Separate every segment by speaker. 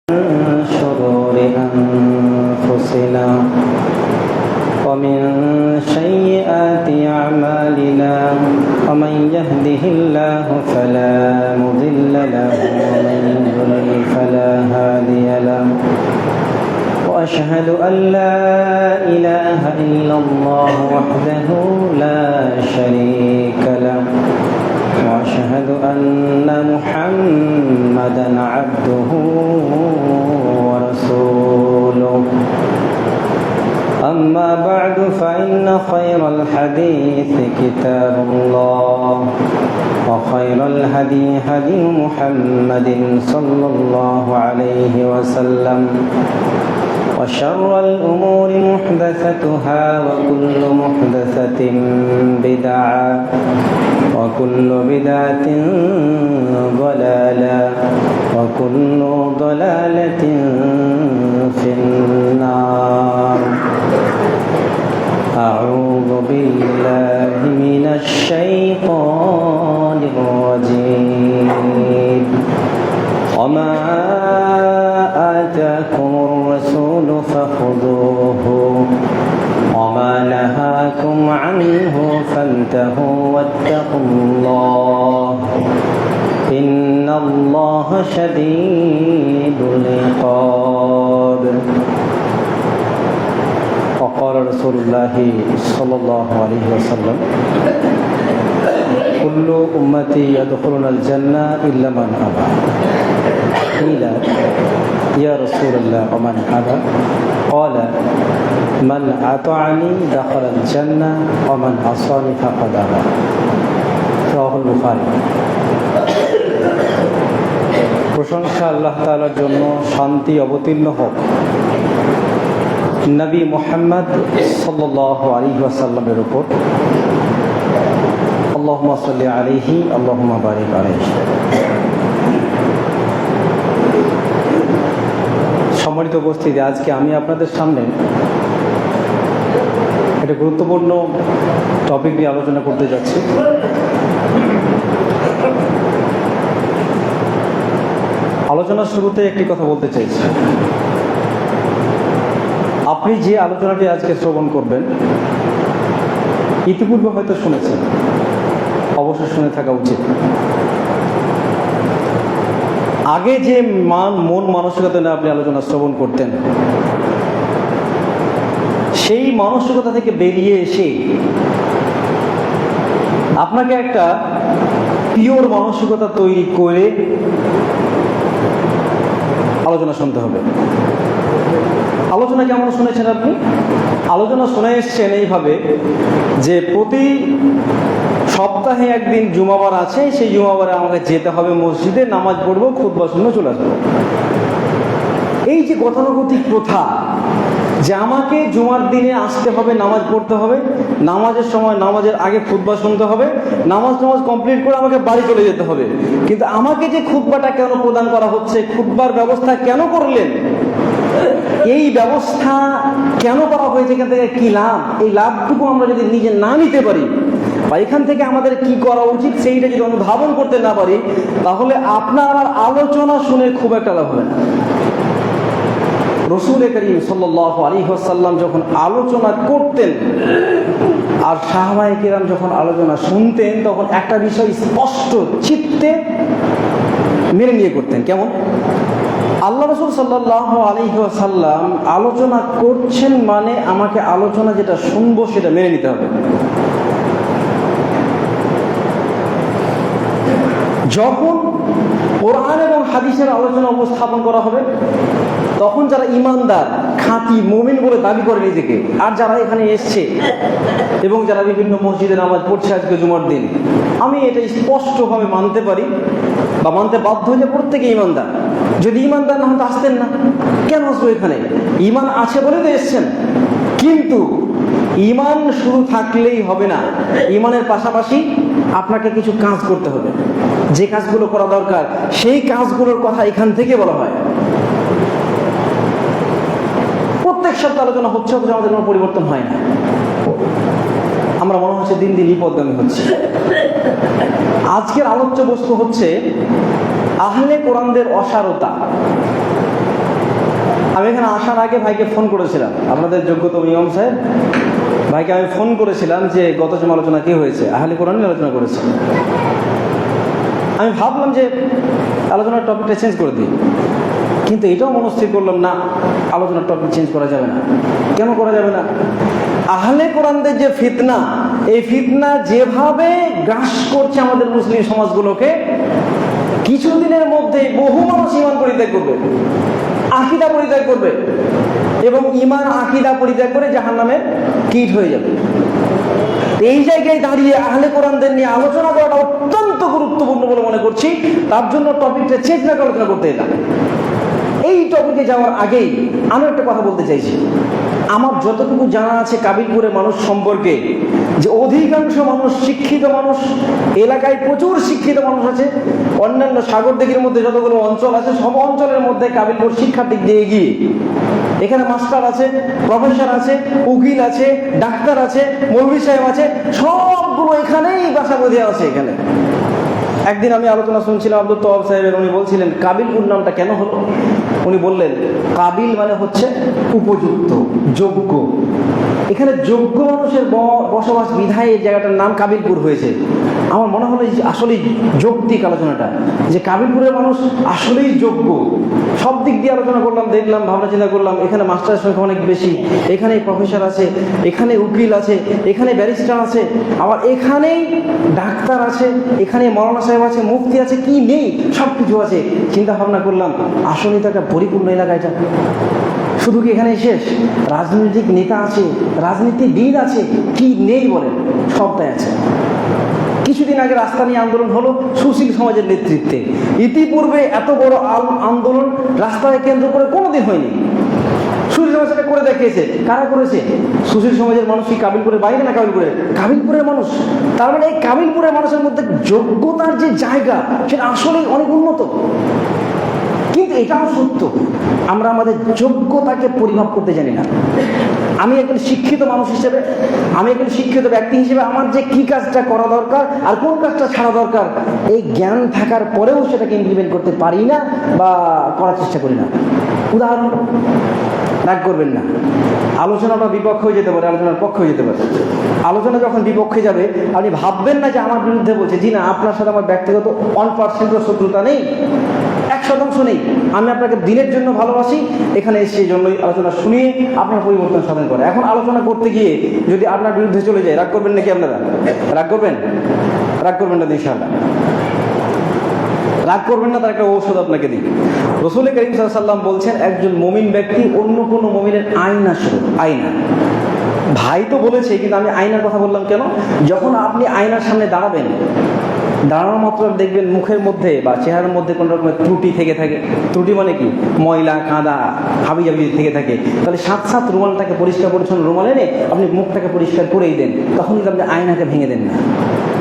Speaker 1: شرور أنفسنا ومن سيئات أعمالنا ومن يهده الله فلا مضل له ومن يضلل فلا هادي له وأشهد أن لا إله إلا الله وحده لا شريك له وأشهد أن محمدا عبده ورسوله أما بعد فإن خير الحديث كتاب الله وخير الهدي هدي محمد صلى الله عليه وسلم وشر الأمور محدثتها وكل محدثة بدعة وكل بدعة ضلالة وكل ضلالة في النار. أعوذ بالله من الشيطان الرجيم. وما آتاكم الرسول فخذوه وما نهاكم عنه فانتهوا واتقوا الله إن الله شديد العقاب. وقال رسول الله صلى الله عليه وسلم كل أمتي يدخلون الجنة إلا من أبى. قيل يا رسول الله ومن أبى؟ قال من أطاعني دخل الجنة ومن عصاني فقد أبى. رواه البخاري. প্রশংসা আল্লাহ তাআলার জন্য, শান্তি অবতীর্ণ হোক নবী মুহাম্মদ সাল্লাল্লাহু আলাইহি ওয়াসাল্লামের উপর। আল্লাহুম্মা সাল্লি আলাইহি আল্লাহুম্মা বারিক আলাইহি। সম্মানিত উপস্থিতি, আজকে আমি আপনাদের সামনে একটা গুরুত্বপূর্ণ টপিক নিয়ে আলোচনা করতে যাচ্ছি। আলোচনার শুরুতে একটি কথা বলতে চাইছি। আপনি যে আলোচনাটি আজকে শ্রবণ করবেন ইতিপূর্বে হয়তো শুনেছেন, অবশ্যই শুনে থাকা উচিত। আগে যে মন মানসিকতা নিয়ে আপনি আলোচনা শ্রবণ করতেন, সেই মানসিকতা থেকে বেরিয়ে এসে আপনাকে একটা পিওর মানসিকতা তৈরি করে আলোচনা শুনতে হবে। আলোচনা কেমন শুনেছেন আপনি? আলোচনা শুনে এসছেন এইভাবে যে প্রতি সপ্তাহে একদিন জুমাবার আছে, সেই জুমাবারে আমাকে যেতে হবে মসজিদে, নামাজ পড়বো, খুতবা শুনে চলে আসবো। এই যে গতানুগতিক প্রথা যে আমাকে জুমার দিনে আসতে হবে, নামাজ পড়তে হবে, নামাজের সময় নামাজের আগে খুতবা শুনতে হবে, নামাজ কমপ্লিট করে আমাকে বাড়ি চলে যেতে হবে। কিন্তু আমাকে যে খুতবাটা কেন প্রদান করা হচ্ছে, খুতবার ব্যবস্থা কেন করলেন, এই ব্যবস্থা কেন করা হয়েছে, এখান থেকে কি লাভ, এই লাভটুকু আমরা যদি নিজে না নিতে পারি বা এখান থেকে আমাদের কি করা উচিত সেইটা যদি অনুধাবন করতে না পারি, তাহলে আপনার আমার আলোচনা শুনে খুব একটা লাভ হবে না। রাসূল করিম সাল্লাল্লাহু আলাইহি ওয়াসাল্লাম যখন আলোচনা করতেন আর সাহাবায়ে কেরাম যখন আলোচনা শুনতেন, তখন একটা বিষয় স্পষ্ট চিত্তে মেনে নিয়ে করতেন। কেমন? আল্লাহ রাসূল সাল্লাল্লাহু আলাইহি ওয়াসাল্লাম আলোচনা করছেন মানে আমাকে আলোচনা যেটা শুনবো সেটা মেনে নিতে হবে। যখন কোরআন এবং হাদিসের আলোচনা উপস্থাপন করা হবে, তখন যারা ইমানদার, খাঁটি মুমিন বলে দাবি করে নিজেকে, আর যারা এখানে এসছে এবং যারা বিভিন্ন মসজিদে নামাজ পড়ছে আজকে জুমার দিন, আমি এটা স্পষ্টভাবে মানতে পারি বা মানতে বাধ্য যে প্রত্যেকে ইমানদার। যদি ইমানদার না হতো আসতেন না, কেন আসবো এখানে? ইমান আছে বলে তো এসছেন। কিন্তু ইমান শুধু থাকলেই হবে না, ইমানের পাশাপাশি আপনাকে কিছু কাজ করতে হবে। যে কাজগুলো করা দরকার সেই কাজগুলোর কথা এখান থেকে বলা হয়। প্রত্যেক সপ্তাহে আলোচনা হচ্ছে, অথচ আমাদের কোনো পরিবর্তন হয় না। আমরা মনে হচ্ছে দিন দিন বিপদগামী হচ্ছে। আজকের আলোচ্য বস্তু হচ্ছে আহলে কোরআনদের অসারতা। আমি এখানে আসার আগে ভাইকে ফোন করেছিলাম, আপনাদের যোগ্যতম ইমাম সাহেব ভাইকে আমি ফোন করেছিলাম যে গত জুমা আলোচনা কি হয়েছে, আহলে কোরআন নিয়ে আলোচনা করেছে। আমি ভাবলাম যে আলোচনার টপিকটা চেঞ্জ করে দিই, কিন্তু এটাও মনস্থির করলাম না, আলোচনার টপিক চেঞ্জ করা যাবে না। কেন করা যাবে না? আহলে কোরআনদের যে ফিতনা, এই ফিতনা যেভাবে গ্রাস করছে আমাদের মুসলিম সমাজগুলোকে, কিছুদিনের মধ্যে বহু মানুষ ঈমান পরিত্যাগ করবে, আকীদা পরিত্যাগ করবে, এবং ঈমান আকীদা পরিত্যাগ করে জাহান্নামের কীট হয়ে যাবে। এই জায়গায় দাঁড়িয়ে আহলে কোরআনদের নিয়ে আলোচনা করাটা অত্যন্ত গুরুত্বপূর্ণ বলে মনে করছি। তার জন্য টপিকটা চেঞ্জ না করে আলোচনা করতে এলাম। এই টপিকে যাওয়ার আগেই আমি একটা কথা বলতে চাইছি। আমার যতটুকু জানা আছে কাবিলপুরের মানুষ সম্পর্কে, যে অধিকাংশ মানুষ শিক্ষিত মানুষ, এলাকায় প্রচুর শিক্ষিত মানুষ আছে। অন্যান্য সাগরদিঘির মধ্যে যতগুলো অঞ্চল আছে সব অঞ্চলের মধ্যে কাবিলপুর শিক্ষার দিক দিয়ে এগিয়ে। এখানে মাস্টার আছে, প্রফেসর আছে, উকিল আছে, ডাক্তার আছে, মৌলভী সাহেব আছে, সবগুলো এখানেই বাসা বেঁধে আছে। এখানে একদিন আমি আলোচনা শুনছিলাম আব্দুল তোয়াব সাহেবের, উনি বলছিলেন কাবিলপুর নামটা কেন হলো। উনি বললেন কাবিল মানে হচ্ছে উপযুক্ত, যোগ্য। এখানে যোগ্য মানুষের বসবাস বিধায় এই জায়গাটার নাম কাবিলপুর হয়েছে। আমার মনে হলো আসলেই যৌক্তিক আলোচনাটা, যে কাবিলপুরের মানুষ আসলেই যোগ্য। সব দিক দিয়ে আলোচনা করলাম, দেখলাম, ভাবনা চিন্তা করলাম, এখানে মাস্টারের সংখ্যা অনেক বেশি, এখানে প্রফেসর আছে, এখানে উকিল আছে, এখানে ব্যারিস্টার আছে, আবার এখানেই ডাক্তার আছে, এখানে মৌলানা সাহেব আছে, মুফতি আছে, কি নেই, সব কিছু আছে। চিন্তা ভাবনা করলাম আসলেই তো একটা পরিপূর্ণ এলাকা এটা। শুধু কি এখানে শেষ? রাজনৈতিক নেতা আছে, রাজনীতিবিদ আছে, কি নেই বলেন? সবটাই আছে। কিছুদিন আগে রাস্তা নিয়ে আন্দোলন হলো সুশীল সমাজের নেতৃত্বে। ইতিপূর্বে এত বড় আন্দোলন রাস্তায় কেন্দ্র করে কোনোদিন হয়নি। সুশীল সমাজ সেটা করে দেখিয়েছে। কারা করেছে? সুশীল সমাজের মানুষ। কি কাবিলপুরের বাইরে না কাবিলপুরের মানুষ? তার মানে এই কাবিলপুরের মানুষের মধ্যে যোগ্যতার যে জায়গা, সেটা আসলেই অনেক উন্নত। কিন্তু এটাও সত্য, আমরা আমাদের যোগ্যতাকে পরিমাপ করতে জানি না। আমি একজন শিক্ষিত মানুষ হিসেবে, আমি একজন শিক্ষিত ব্যক্তি হিসেবে আমার যে কি কাজটা করা দরকার আর কোন কাজটা ছাড়া দরকার, এই জ্ঞান থাকার পরেও সেটাকে ইমপ্লিমেন্ট করতে পারি না বা করার চেষ্টা করি না। উদাহরণ, রাগ করবেন না, আলোচনাটা বিপক্ষ হয়ে যেতে পারে, আলোচনার পক্ষ হয়ে যেতে পারে। আলোচনা যখন বিপক্ষে যাবে আপনি ভাববেন না যে আমার বিরুদ্ধে বলছে। জি না, আপনার সাথে আমার ব্যক্তিগত 1% শত্রুতা নেই, 1% নেই। আমি আপনাকে দিনের জন্য ভালোবাসি, এখানে এসে এই জন্যই আলোচনা শুনিয়ে আপনার পরিবর্তন সাধন করে। এখন আলোচনা করতে গিয়ে যদি আপনার বিরুদ্ধে চলে যায়, রাগ করবেন নাকি আপনারা? রাগ করবেন? রাগ করবেন না ইনশাআল্লাহ, রাগ করবেন না। তার একটা ঔষধ আপনাকে দিই। রাসূল করিম সাল্লাল্লাহু আলাইহি ওয়াসাল্লাম বলছেন একজন মুমিন ব্যক্তি অন্য কোনো মুমিনের আয়না স্বরূপ। আয়না, ভাই তো বলেছে, কিন্তু আমি আয়নার কথা বললাম কেন? যখন আপনি আয়নার সামনে দাঁড়াবেন, দাঁড়ানোর মাত্র দেখবেন মুখের মধ্যে বা চেহারার মধ্যে কোনো রকমের ত্রুটি থেকে থাকে। ত্রুটি মানে কি? ময়লা, কাদা, হাবিজাবি থেকে থাকে। তাহলে সাথে রুমালটাকে পরিষ্কার পরিচ্ছন্ন রুমাল এনে আপনি মুখটাকে পরিষ্কার করেই দেন, তখন কিন্তু আপনি আয়নাকে ভেঙে দেন না।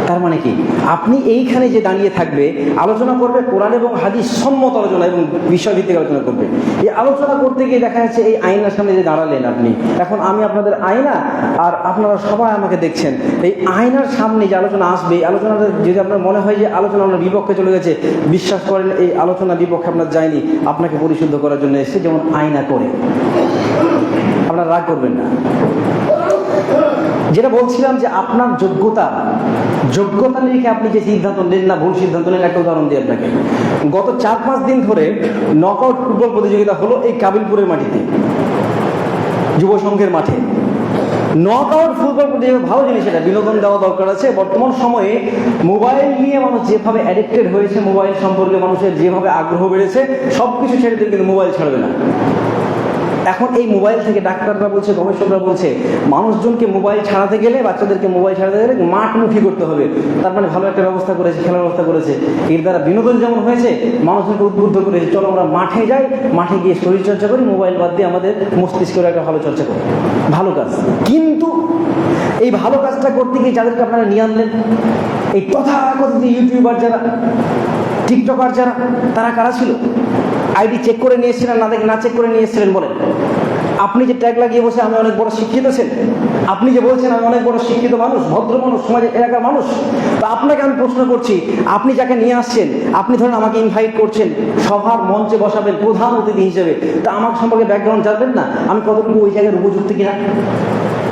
Speaker 1: তার মানে কি? আপনি এইখানে যে দাঁড়িয়ে থাকবে, আলোচনা করবে, কোরআন এবং হাদিস সম্মত আলোচনা এবং বিষয়ভিত্তিক আলোচনা করবে। এই আলোচনা করতে গিয়ে দেখা যাচ্ছে এই আয়নার সামনে যে দাঁড়ালেন আপনি, এখন আমি আপনাদের আয়না আর আপনারা সবাই আমাকে দেখছেন। এই আয়নার সামনে যে আলোচনা আসবে, এই আলোচনাটা যদি আপনার মনে হয় যে আলোচনা আপনার বিপক্ষে চলে গেছে, বিশ্বাস করেন এই আলোচনা বিপক্ষে আপনার যায়নি, আপনাকে পরিশুদ্ধ করার জন্য এসেছে, যেমন আয়না করে। আপনারা রাগ করবেন না। যেটা বলছিলাম যে আপনার যোগ্যতা নিয়ে আপনি যে সিদ্ধান্ত নেন না, ভুল সিদ্ধান্ত নেন। একটা উদাহরণ দিই আপনাকে। গত 4-5 দিন ধরে নকআউট ফুটবল প্রতিযোগিতা হলো এই কাবিলপুরের মাটিতে, যুব সংঘের মাঠে। নকআউট ফুটবল প্রতিযোগিতা ভালো জিনিস, এটা বিনোদন দেওয়া দরকার আছে। বর্তমান সময়ে মোবাইল নিয়ে মানুষ যেভাবে অ্যাডিক্টেড হয়েছে, মোবাইল সম্পর্কে মানুষের যেভাবে আগ্রহ বেড়েছে, সব কিছু ছেড়ে দিয়ে কিন্তু মোবাইল ছাড়বে না। এখন এই মোবাইল থেকে ডাক্তাররা বলছে, গবেষকরা বলছে, মানুষজনকে মোবাইল ছাড়াতে গেলে, বাচ্চাদেরকে মোবাইল ছাড়াতে গেলে মাঠমুখী করতে হবে। তার মানে ভালো একটা ব্যবস্থা করেছে, খেলার ব্যবস্থা করেছে। এর দ্বারা বিনোদন যেমন হয়েছে, মানুষজনকে উদ্বুদ্ধ করেছে, চলো আমরা মাঠে যাই, মাঠে গিয়ে শরীরচর্চা করি, মোবাইল বাদ দিয়ে আমাদের মস্তিষ্কের একটা ভালো চর্চা করি। ভালো কাজ। কিন্তু এই ভালো কাজটা করতে গিয়ে যাদেরকে আপনারা নিয়ে আনলেন, এই তথাকথিত ইউটিউবার যারা, টিকটকার যারা, তারা কারা ছিল? আইডি চেক করে নিয়ে এসেছিলেন না চেক করে নিয়ে এসেছিলেন বলেন? আপনি যে ট্যাগ লাগিয়ে বসে আমি অনেক বড় শিক্ষিত ছেলে, আপনি যে বলছেন আমি অনেক বড় শিক্ষিত মানুষ, ভদ্র মানুষ, সমাজের এলাকার মানুষ, তা আপনাকে আমি প্রশ্ন করছি, আপনি যাকে নিয়ে আসছেন, আপনি ধরেন আমাকে ইনভাইট করছেন, সভার মঞ্চে বসাবেন প্রধান অতিথি হিসেবে, তা আমার সম্পর্কে ব্যাকগ্রাউন্ড জানবেন না আমি কতটুকু ওই জায়গায় উপযুক্ত কিনা?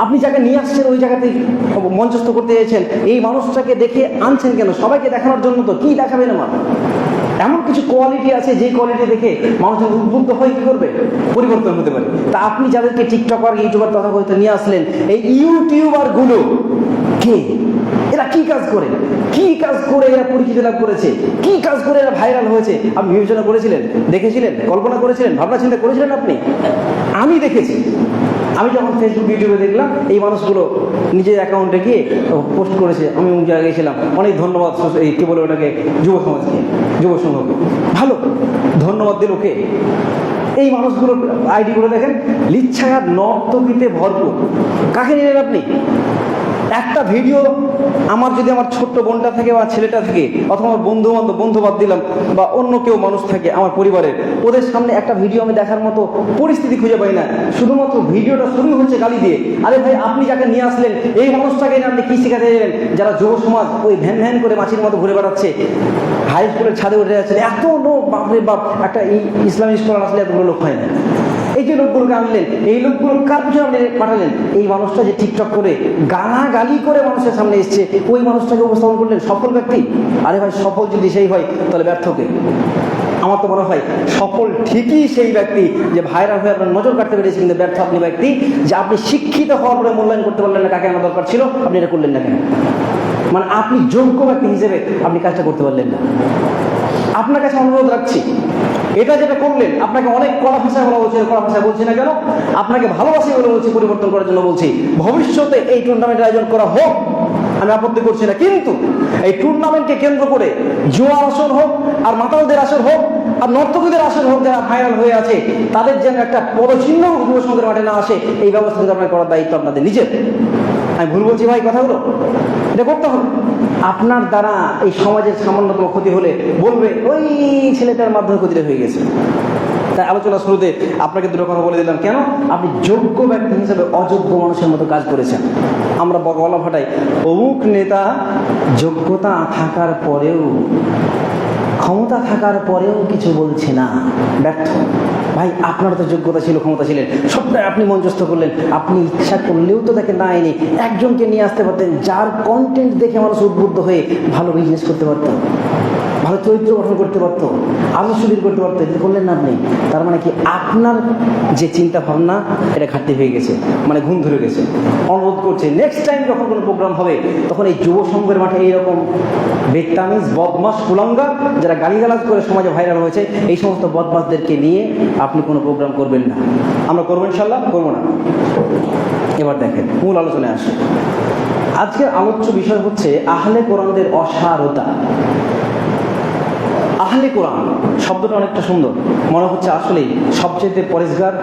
Speaker 1: আপনি যাকে নিয়ে আসছেন ওই জায়গাতে মঞ্চস্থ করতে চেয়েছেন, এই মানুষটাকে দেখে আনছেন কেন? সবাইকে দেখানোর জন্য তো। কি দেখাবেন আমার? এমন কিছু কোয়ালিটি আছে যে কোয়ালিটি দেখে মানুষের উদ্বুদ্ধ হয়ে কি করবে? পরিবর্তন হতে পারে। তা আপনি যাদেরকে টিকটকার, ইউটিউবার তথা হয়তো নিয়ে আসলেন, এই ইউটিউবার গুলো কে? এরা কি কাজ করে? কি কাজ করে এরা পরিচিতি লাভ করেছে? কি কাজ করে এরা ভাইরাল হয়েছে? আপনি বিবেচনা করেছিলেন? দেখেছিলেন? কল্পনা করেছিলেন? ভাবনা চিন্তা করেছিলেন আপনি? আমি দেখেছি। আমি যখন ফেসবুক, ইউটিউবে দেখলাম এই মানুষগুলো নিজের অ্যাকাউন্টে গিয়ে পোস্ট করেছে, আমি অমুক জায়গায় গেছিলাম, অনেক ধন্যবাদ এই কী বলে ওটাকে, যুব সমাজকে, যুব সংঘকে, ভালো ধন্যবাদ দিল ওকে। এই মানুষগুলো আইডিগুলো দেখেন, লিচ্ছায়াত নর্তকীতে ভরপুর। কাকে নিলেন আপনি? একটা ভিডিও আমার যদি আমার ছোট্ট বোনটা থাকে বা ছেলেটা থাকে, অথবা আমার বন্ধু বান্ধব, বন্ধু বাদ দিলাম, বা অন্য কেউ মানুষ থাকে আমার পরিবারের, ওদের সামনে একটা ভিডিও আমি দেখার মতো পরিস্থিতি খুঁজে পাই না। শুধুমাত্র ভিডিওটা শুরু হচ্ছে গালি দিয়ে। আরে ভাই, আপনি যাকে নিয়ে আসলেন এই মানুষটাকে আপনি কি শিখাতে যাবেন? যারা যুব সমাজ ওই ভ্যান ভ্যান করে মাছির মতো ঘুরে বেড়াচ্ছে, হাই স্কুলের ছাদে উঠে যাচ্ছে, এত লোক, বাপরে বাপ, একটা ইসলামিক স্কুল আসলে এতগুলো লোক হয় না। এই যে লোকগুলোকে আনলেন, এই লোকগুলো কার পিছনে আপনি পাঠালেন? এই মানুষটা যে টিকটক করে গালাগালি করে মানুষের সামনে এসছে, ওই মানুষটাকে উপস্থাপন করলেন সফল ব্যক্তি। আরে ভাই, সফল যদি সেই হয় তাহলে ব্যর্থকে? আমার তো মনে হয় সফল ঠিকই সেই ব্যক্তি যে ভাইরাল হয়ে আপনার নজর কাটতে পেরেছে, কিন্তু ব্যর্থ আপনি ব্যক্তি যে আপনি শিক্ষিত হওয়ার পরে মূল্যায়ন করতে পারলেন না কাকে আমার দরকার ছিল, আপনি এটা করলেন না কেন? মানে আপনি যোগ্য ব্যক্তি হিসেবে আপনি কাজটা করতে পারলেন না। আপনার কাছে অনুরোধ রাখছি, এটা যেটা করলেন, আপনাকে অনেক কড়া ভাষায় বলা হচ্ছে, কড়া ভাষায় বলছি না কেন, আপনাকে ভালোবাসি বলে বলছি, পরিবর্তন করার জন্য বলছি। ভবিষ্যতে এই টুর্নামেন্টের আয়োজন করা হোক, আমি আপত্তি করছি না, কিন্তু এই টুর্নামেন্টকে কেন্দ্র করে জুয়ার আসর হোক, আর মাতালদের আসর হোক, আর নর্তকীদের আসর হোক, যারা ভাইরাল হয়ে আছে তাদের যেন একটা পদচিহ্ন যুব সংঘের মাঠে না আসে, এই ব্যবস্থা কিন্তু আপনার করার দায়িত্ব আপনাদের নিজের। আমি ভুল বলছি ভাই কথাগুলো? এটা করতে হবে। আপনার দ্বারা এই সমাজের সামান্যতম ক্ষতি হলে বলবে ওই ছেলেটার মাধ্যমে ক্ষতিটা হয়ে গেছে। তাই আলোচনা শুরুতে আপনাকে দুটো কথা বলে দিলাম, কেন? আপনি যোগ্য ব্যক্তি হিসেবে অযোগ্য মানুষের মতো কাজ করেছেন। আমরা গলা ফাটাই, অমুক নেতা যোগ্যতা থাকার পরেও, ক্ষমতা থাকার পরেও কিছু বলছে না, ব্যর্থ। ভাই, আপনার তো যোগ্যতা ছিল, ক্ষমতা ছিলেন, সবটাই আপনি মঞ্চস্থ করলেন। আপনি ইচ্ছা করলেও তো তাকে না এনে একজনকে নিয়ে আসতে পারতেন, যার কন্টেন্ট দেখে মানুষ উদ্বুদ্ধ হয়ে ভালো বিজনেস করতে পারত, ভালো চরিত্র গঠন করতে পারতো, আদর্শ দূর করতে পারতো। এটা করলেন না আপনি। তার মানে কি আপনার যে চিন্তা ভাবনা এটা ঘাটতি হয়ে গেছে, মানে ঘুম ধরে গেছে। অনুরোধ করছে নেক্সট টাইম যখন কোনো প্রোগ্রাম হবে, তখন এই যুব সংঘের মাঠে এইরকম বেত্তামিজ, বদমাস, কুলাঙ্গা, যারা গালিগালাজ করে সমাজে ভাইরাল হয়েছে, এই সমস্ত বদমাসদেরকে নিয়ে আপনি কোনো প্রোগ্রাম করবেন না। আমরা করবো ইনশাল্লাহ? করবো না? এবার দেখেন, মূল আলোচনায় আসে। আজকের আলোচ্য বিষয় হচ্ছে আহলে কোরআনদের অসারতা। আহলে কোরআন শব্দটা অনেকটা সুন্দর, মনে হচ্ছে আসলেই সবচেয়ে পরিষ্কার,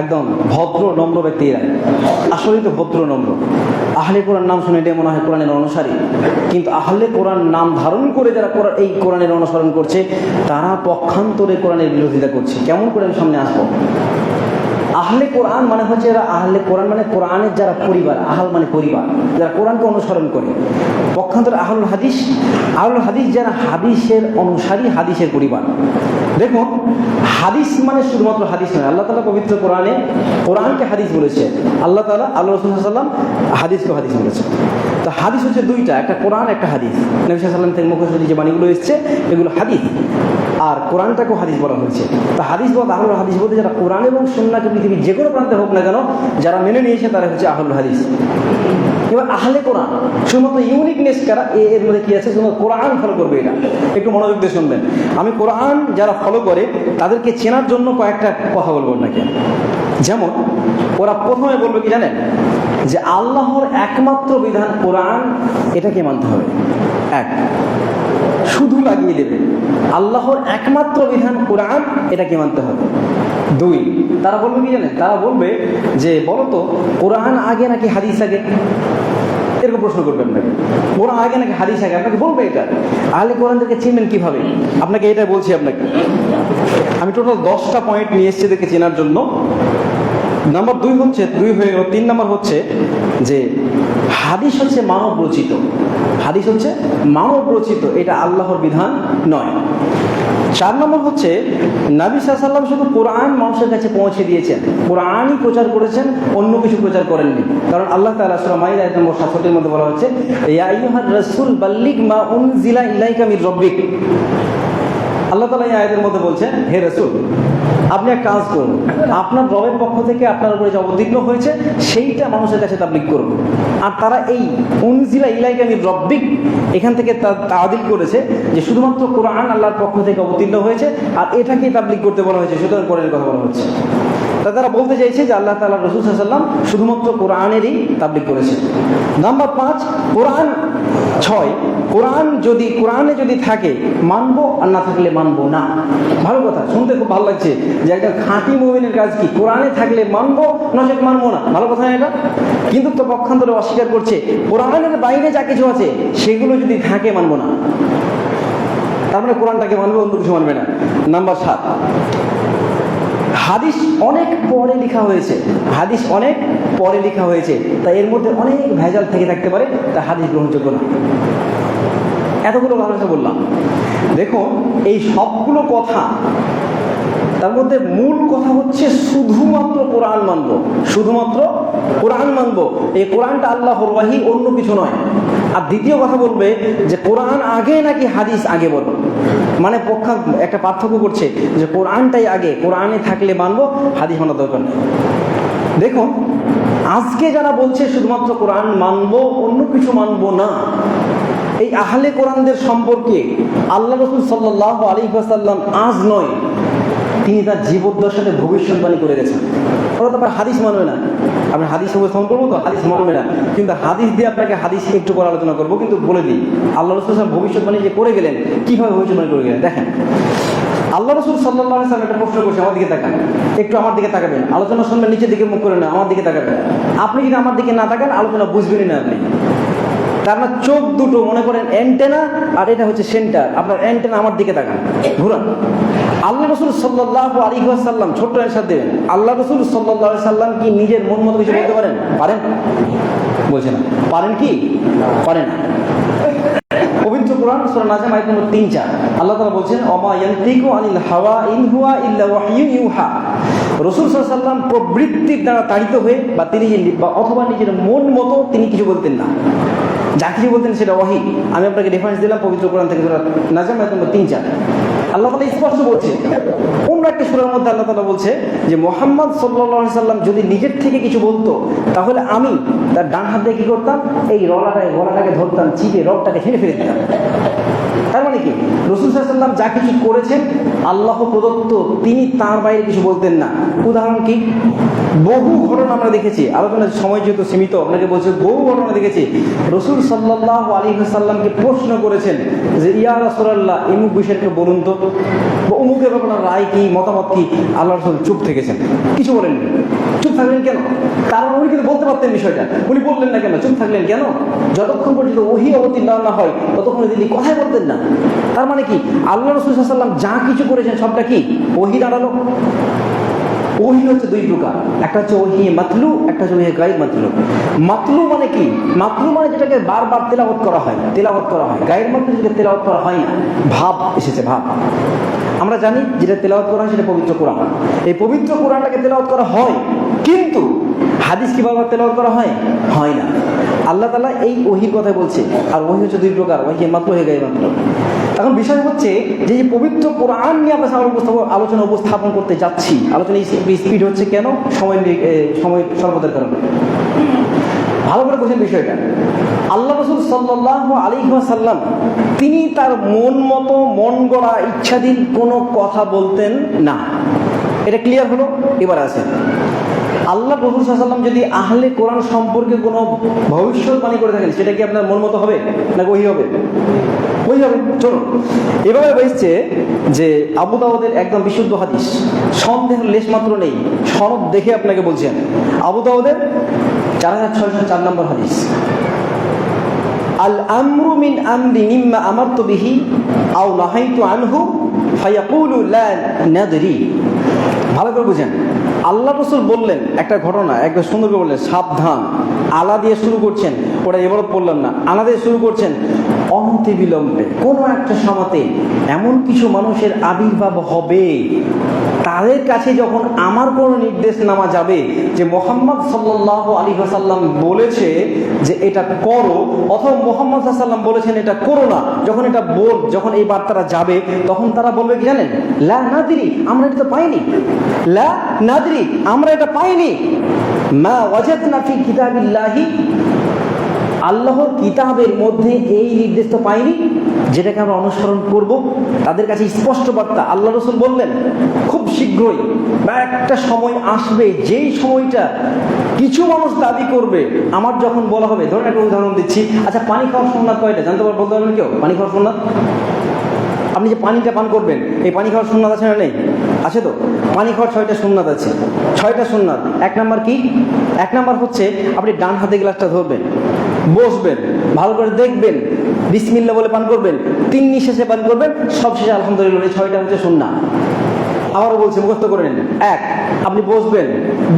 Speaker 1: একদম ভদ্র নম্র ব্যক্তি এরা। আসলেই তো ভদ্র নম্র। আহলে কোরআন নাম শুনে মনে হয় কোরআনের অনুসারী, কিন্তু আহলে কোরআন নাম ধারণ করে যারা এই কোরআনের অনুসরণ করছে, তারা পক্ষান্তরে কোরআনের বিরোধিতা করছে। কেমন করে আমি সামনে আসবো? আহলে কোরআন মানে হচ্ছে এরা, আহলে কোরআন মানে কোরআনের যারা পরিবার, আহল মানে পরিবার, যারা কোরআনকে অনুসরণ করে। পক্ষান্তরে আহলুল হাদিস, আহলুল হাদিস যারা হাদিসের অনুসারী, হাদিসের পরিবার। দেখুন, হাদিস মানে শুধুমাত্র হাদিস নয়। আল্লাহ তাআলা পবিত্র কোরআনে কোরআনকে হাদিস বলেছে, আল্লাহ তাআলা আল্লাহ রাসূল সাল্লাল্লাহু আলাইহি ওয়াসাল্লাম হাদিসকে হাদিস বলেছে। তো হাদিস হচ্ছে দুইটা, একটা কোরআন, একটা হাদিস। নবী সাল্লাল্লাহু আলাইহি ওয়াসাল্লাম থেকে মুখে যে বাণীগুলো এসছে এগুলো হাদিস, আর কোরআনটাকেও হাদিস বলা হয়েছে। তা হাদিস বলতে, আহলুল হাদিস বলতে যারা কোরআন এবং সুন্নাহকে পৃথিবীর যে কোনো প্রান্তে হোক না কেন যারা মেনে নিয়েছে, তারা হচ্ছে আহলুল হাদিস। এবার আহলে কোরআন শুধুমাত্র ইউনিকনেস কারা, এর মধ্যে কি আছে? শুধুমাত্র কোরআন ফলো করবে এরা। একটু মনোযোগ দিয়ে শুনবেন। আমি কোরআন যারা ফলো করে তাদেরকে চেনার জন্য কয়েকটা কথা বলবো নাকি। যেমন ওরা প্রথমে বলবে কি জানেন? যে আল্লাহর একমাত্র বিধান কোরআন, এটাকে মানতে হবে। এক, শুধু লাগিয়ে দেবে, আল্লাহর একমাত্র বিধান কোরআন, এটাকে মানতে হবে। দুই, তারা বলবে কি জানেন? তারা বলবে যে বলো তো, কোরআন আগে নাকি হাদিস আগে? এরকম প্রশ্ন করবেন নাকি? কোরআন আগে নাকি হাদিস আগে? আপনাকে বলবে এটা। আহলে কোরআনদেরকে চিনবেন কিভাবে? আপনাকে এটা বলছি। আপনাকে আমি টোটাল 10টা পয়েন্ট নিয়ে এসেছি এদেরকে চেনার জন্য। নাম্বার 2 হচ্ছে 2 হয়ে গেল। 3 নাম্বার হচ্ছে যে হাদিস হচ্ছে মানব রচিত। হাদিস হচ্ছে মানব রচিত, এটা আল্লাহর বিধান নয়। 4 নম্বর হচ্ছে নবী সাল্লাল্লাহু আলাইহি ওয়াসাল্লাম শুধু কোরআন মানুষের কাছে পৌঁছে দিয়েছেন, কোরআনই প্রচার করেছেন, অন্য কিছু প্রচার করেননি। কারণ আল্লাহ তাআলা সূরা মাইদা আয়াত নম্বর 67 এর মধ্যে বলা হচ্ছে, ইয়া আইয়ুহার রাসূল বাল্লিগ মা উনজিলা ইলাইকা মির রাব্বিক। আল্লাহ তাআলা এই আয়াতের মধ্যে বলছেন, হে রাসূল, আপনি এক কাজ করুন, আপনার রবের পক্ষ থেকে আপনার উপরে যে অবতীর্ণ হয়েছে সেইটা মানুষের কাছে তাবলীগ করুন। আর তারা এই উনজিলা ইলাইকা মির রাব্বিক এখান থেকে তাআদিল করেছে যে শুধুমাত্র কোরআন আল্লাহর পক্ষ থেকে অবতীর্ণ হয়েছে আর এটাকেই তাবলীগ করতে বলা হয়েছে, সুতরাং কোরআনের কথা বলা হচ্ছে। তারা বলতে চাইছে যে আল্লাহ তাআলা রাসূল সাল্লাল্লাহু আলাইহি ওয়াসাল্লাম শুধুমাত্র কোরআনেরই তাবলীগ করেছে। নাম্বার 5 কোরআন 6 কোরআনে যদি থাকে মানবো, আর না থাকলে মানবো না। ভালো কথা, শুনতে খুব ভালো লাগছে যে একটা খাঁটি মুমিনের কাজ কি, কোরআনে থাকলে মানবো, নচেত মানবো না। ভালো কথা না এটা? কিন্তু তো পক্ষান্তরে অস্বীকার করছে কোরআনের বাইরে যা কিছু আছে সেগুলো যদি থাকে মানবো না, তার মানে কোরআনটাকে মানবে, অন্য কিছু মানবে না। নাম্বার 7 হাদিস অনেক পরে লেখা হয়েছে, হাদিস অনেক পরে লেখা হয়েছে, তাই এর মধ্যে অনেক ভেজাল থেকে থাকতে পারে, তা হাদিস গ্রহণযোগ্য না। এতগুলো কথা বললাম, দেখুন এই সবগুলো কথা তার মধ্যে মূল কথা হচ্ছে শুধুমাত্র কোরআন মানব, শুধুমাত্র কোরআন মানব। এই কোরআনটা আল্লাহর ওয়াহী, অন্য কিছু নয়। আর দ্বিতীয় কথা বলবে যে কোরআন আগে নাকি হাদিস আগে, বলো মানে একটা পার্থক্য করছে যে কোরআনটাই আগে, কোরআনে থাকলে মানবো, হাদিস মানার দরকার নেই। দেখুন আজকে যারা বলছে শুধুমাত্র কোরআন মানবো, অন্য কিছু মানবো না, এই আহলে কোরআনদের সম্পর্কে আল্লাহ রাসূল সাল্লাল্লাহু আলাইহি ওয়াসাল্লাম আজ নয়, তিনি তার জীবদ্দশাতে ভবিষ্যৎবাণী করে গেছেন। ওরা তো আবার হাদিস মানবে না। আপনি হাদিস উপস্থাপন করবো তো হাদিস মানবে না, কিন্তু হাদিস দিয়ে আপনাকে হাদিস একটু করে আলোচনা করবো। কিন্তু বলে দিই, আল্লাহ রাসূল সাল্লাল্লাহু আলাইহি ওয়াসাল্লাম ভবিষ্যৎবাণী যে করে গেলেন, কিভাবে ভবিষ্যৎবাণী করে গেলেন দেখেন। আল্লাহ রাসূল সাল্লাল্লাহু আলাইহি ওয়াসাল্লাম একটা প্রশ্ন করছে, আমার দিকে তাকান, একটু আমার দিকে তাকাবেন, আলোচনা শুনবেন, নিচের দিকে মুখ করে না, আমার দিকে তাকাবেন। আপনি যদি আমার দিকে না তাকান আলোচনা বুঝবেনই না আপনি। তার মানে চোখ দুটো মনে করেন অ্যান্টেনা, আর এটা হচ্ছে সেন্টার। আপনার অ্যান্টেনা আমার দিকে তাকান, ঘুরান। আল্লাহ রাসূল সাল্লাল্লাহু আলাইহি ওয়াসাল্লাম, ছোট্ট আনসার দেবেন, আল্লাহ রাসূল সাল্লাল্লাহু আলাইহি ওয়াসাল্লাম কি নিজের মন মতো কিছু বলতে পারেন? পারেন? বলছেন না। পারেন কি? পারেন। পবিত্র কোরআন সূরা নাজম আয়াত নম্বর 3-4 আল্লাহ তাআলা বলছেন, ওমা ইয়ানতিকু আনিল হাওয়া ইন হুয়া ইল্লা ওয়াহয়ুন ইউহা। রাসূল সাল্লাল্লাহু আলাইহি ওয়াসাল্লাম প্রবৃত্তির দ্বারা তাড়িত হয়ে বা তিনি অথবা নিজের মন মতো তিনি কিছু বলতেন না, যা কিছু বলতেন সেটা ওয়াহী। আমি আপনাকে রেফারেন্স দিলাম পবিত্র কোরআন থেকে সূরা নাজম আয়াত নম্বর 3-4। আল্লাহ তাআলা স্পষ্ট বলছে, অন্য একটা সূরার মধ্যে আল্লাহ তাআলা বলছে যে মুহাম্মদ সাল্লাল্লাহু আলাইহি ওয়াসাল্লাম যদি নিজের থেকে কিছু বলতো তাহলে আমি তার ডান হাত দিয়ে কি করতাম, এই গলাটাকে ধরতাম, চিপে রগটাকে ছেড়ে ফেলে দিতাম। তার মানে কি, রাসূল সাল্লাল্লাহু আলাইহি ওয়াসাল্লাম যা কিছু করেছেন আল্লাহ প্রদত্ত, তিনি তার বাইরে কিছু বলতেন না। উদাহরণ কি, বহু ঘটনা আমরা দেখেছি, আলোচনার সময় যেহেতু সীমিত আপনাকে বলছে, বহু ঘটনা দেখেছি রাসূল সাল্লাল্লাহু আলাইহি ওয়াসাল্লামকে প্রশ্ন করেছেন যে ইয়া রাসূলুল্লাহ অমুক বিষয়টা বলুন তো, অমুকের ব্যাপারে রায় কি, মতামত কি। আল্লাহ রাসূল চুপ থেকেছেন, কিছু বলেননি। চুপ থাকলেন কেন? কারণ উনি কিন্তু বলতে পারতেন বিষয়টা, উনি বললেন না কেন? চুপ থাকলেন কেন? যতক্ষণ পর্যন্ত ওহী অবতীর্ণ না হয় ততক্ষণ তিনি কথাই বলতেন না। তার মানে কি, আল্লাহ রাসূল সাল্লাল্লাহু আলাইহি ওয়াসাল্লাম যা কিছু করেছেন সবটা কি ওহী দাঁড়ালো। ওহী হচ্ছে দুই প্রকার, একটা হচ্ছে ওহী মাতলু, একটা হচ্ছে ওহী গায়ব মাতলু। মাতলু মানে কি? মাতলু মানে যেটাকে বারবার তেলাওয়াত করা হয়, গায়ব মাতলু যেটা তেলাওয়াত করা হয় না, ভাব এসেছে, ভাব। আমরা জানি যেটা তেলাওয়াত করা হয় সেটা পবিত্র কোরআন। এই পবিত্র কোরআনটাকে তেলাওয়াত করা হয়, কিন্তু হাদিস কি বারবার তেলাওয়াত করা হয়? হয় না। আল্লাহ তাআলা এই ওহীর কথা বলছে। আর ওহী হচ্ছে দুই প্রকার, ওহী মাতলু, ওহী গায়ব মাতলু। এখন বিষয় হচ্ছে যে পবিত্র কোরআন নিয়ে আমরা আলোচনা উপস্থাপন করতে যাচ্ছি। আলোচনা স্পিড হচ্ছে কেন? সময় স্বল্পতার কারণে। ভালো করে বোঝেন বিষয়টা। আল্লাহ রাসূল সাল্লাল্লাহু আলাইহি ওয়াসাল্লাম তিনি তার মন মতো, মন গড়া, ইচ্ছাধীন কোনো কথা বলতেন না। এটা ক্লিয়ার হলো? এবার আছে আল্লাহ রাসূল সাল্লাল্লাহু আলাইহি ওয়াসাল্লাম যদি আহলে কোরআন সম্পর্কে কোনো ভবিষ্যৎবাণী করে থাকেন, সেটা কি আপনার মন মতো হবে না ওহী হবে? ওহী হবে। চলুন এভাবে বলছে যে আবু দাউদের একদম বিশুদ্ধ হাদিস, সন্দেহের লেশ মাত্র নেই, সনদ দেখে আপনাকে বলছেন। আবু দাউদের 4604 নম্বর হাদিস, আল আমরু মিন আমরি মিম্মা আমারতু বিহি আও নাহাইতু আনহু ফায়াকুলু লা নাদরি। ভালো করে বুঝেন, আল্লাহ রসুল বললেন একটা ঘটনা, একবার সুন্দর করে বললেন, সাবধান। আলা দিয়ে শুরু করছেন, ওটা এবারও বললাম না, আলা দিয়ে শুরু করছেন। অনতি বিলম্বে কোনো একটা সময়তে এমন কিছু মানুষের আবির্ভাব হবে, তাদের কাছে যখন আমার কোনো নির্দেশ নামা যাবে যে মোহাম্মদ সাল্লাল্লাহু আলাইহি ওয়াসাল্লাম বলেছে যে এটা করো, অথবা মোহাম্মদ সাল্লাল্লাহু আলাইহি ওয়াসাল্লাম বলেছেন এটা করো না, যখন এই বার্তাটা যাবে, তখন তারা বলবে কি জানেন? লা নাদরি, আমরা এটা তো পাইনি। লা নাদরি, আমরা এটা পাইনি। মা ওয়াজাদনা ফি কিতাবিল্লাহি, আল্লাহর কিতাবের মধ্যে এই নির্দেশ তো পাইনি যেটাকে আমরা অনুসরণ করব। তাদের কাছে স্পষ্ট বার্তা। আল্লাহ রসুল বললেন খুব শীঘ্রই একটা সময় আসবে, যেই সময়টা কিছু মানুষ দাবি করবে আমার যখন বলা হবে, ধরুন একটা উদাহরণ দিচ্ছি, আচ্ছা পানি খাওয়ার সুন্নাত কয়টা জানতে বলতে পারবেন কেউ? পানি খাওয়ার সুন্নাত, আপনি যে পানিটা পান করবেন, এই পানি খাওয়ার সুন্নাত আছে না নেই? আছে তো। পানি খাওয়ার 6টা সুন্নাত আছে, 6টা সুন্নাত। 1 নাম্বার কি? 1 নাম্বার হচ্ছে আপনি ডান হাতে গ্লাসটা ধরবেন, বসবেন, ভালো করে দেখবেন, বিসমিল্লাহ বলে পান করবেন, 3 নিঃশ্বাসে পান করবেন, সবশেষে আলহামদুলিল্লাহ। এই 6টা হচ্ছে সুন্নাত। আবারও বলছি, মুখস্থ করে নিন। 1, আপনি বসবেন।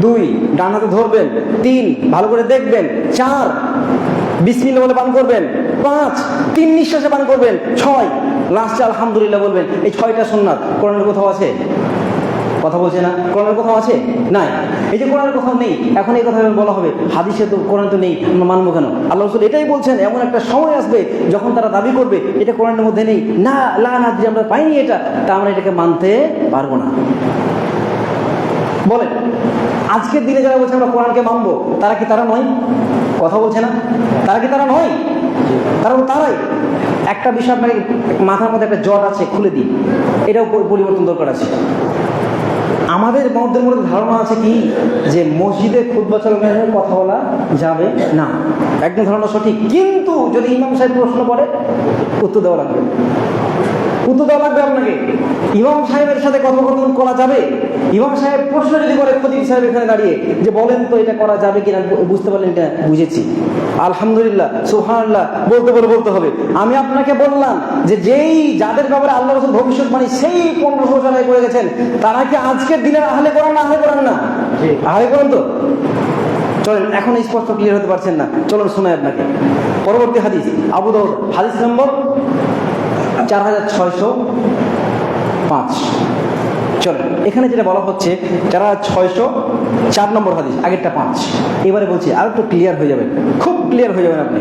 Speaker 1: 2, ডান হাতে ধরবেন। 3, ভালো করে দেখবেন। 4, বিসমিল্লাহ বলে পান করবেন। 5, 3 নিঃশ্বাসে পান করবেন। 6, লাস্টে আলহামদুলিল্লাহ বলবেন। এই 6টা সুন্নাত কোরআনের কোথাও আছে? কথা বলছে না? কোরআনের কোথাও আছে? নাই। এই যে কোরআনের কোথাও নেই, এখন এই কথা বলা হবে হাদিসে তো কোরআন তো নেই, আমরা মানবো কেন? আল্লাহ রাসূল এটাই বলছেন, এমন একটা সময় আসবে যখন তারা দাবি করবে এটা কোরআনের মধ্যে নেই, না লা নাদরি, আমরা পাইনি এটা, তা আমরা এটাকে মানতে পারবো না। বলেন, আজকের দিনে যারা বলছে আমরা কোরআনকে মানবো, তারা কি তারা নয়? কথা বলছে না? তারা কি তারা নয়? তারাই। একটা বিষয় আপনাকে মাথার মধ্যে একটা জট আছে, খুলে দিই, এটাও পরিবর্তন দরকার আছে। আমাদের মধ্যে ধারণা আছে কি যে মসজিদে খুতবা চলাকালীন কথা বলা যাবে না, একদম ধারণা সঠিক। কিন্তু যদি ইমাম সাহেব প্রশ্ন করে, উত্তর দেওয়া লাগবে। আপনাকে ইমাম সাহেবের সাথে কথোপকথন করা যাবে। ইমাম সাহেব প্রশ্ন যদি করে খতিব সাহেব এখানে দাঁড়িয়ে যে বলেন তো এটা করা যাবে কিনা, বুঝতে পারলেন এটা বুঝেছি, আলহামদুলিল্লাহ সুবহানাল্লাহ বলতে হবে। আমি আপনাকে বললাম যে যাদের ব্যাপারে আল্লাহ রাসূল ভবিষ্যৎবাণী সেই 1500 বছর আগে করে গেছেন, তারা কি আজকের দিনের আহলে কোরআন না? আহলে কোরআন তো। চলেন, এখন স্পষ্ট ক্লিয়ার হতে পারছেন না, চলুন শোনাই আপনাকে। পরবর্তী হাদিস, আবু দাউদ, হাদিস নম্বর 4605। চলেন, এখানে যেটা বলা হচ্ছে 4604 নম্বর হাদিস, আগেরটা 5। এবারে বলছি আর একটু ক্লিয়ার হয়ে যাবেন, খুব ক্লিয়ার হয়ে যাবেন আপনি।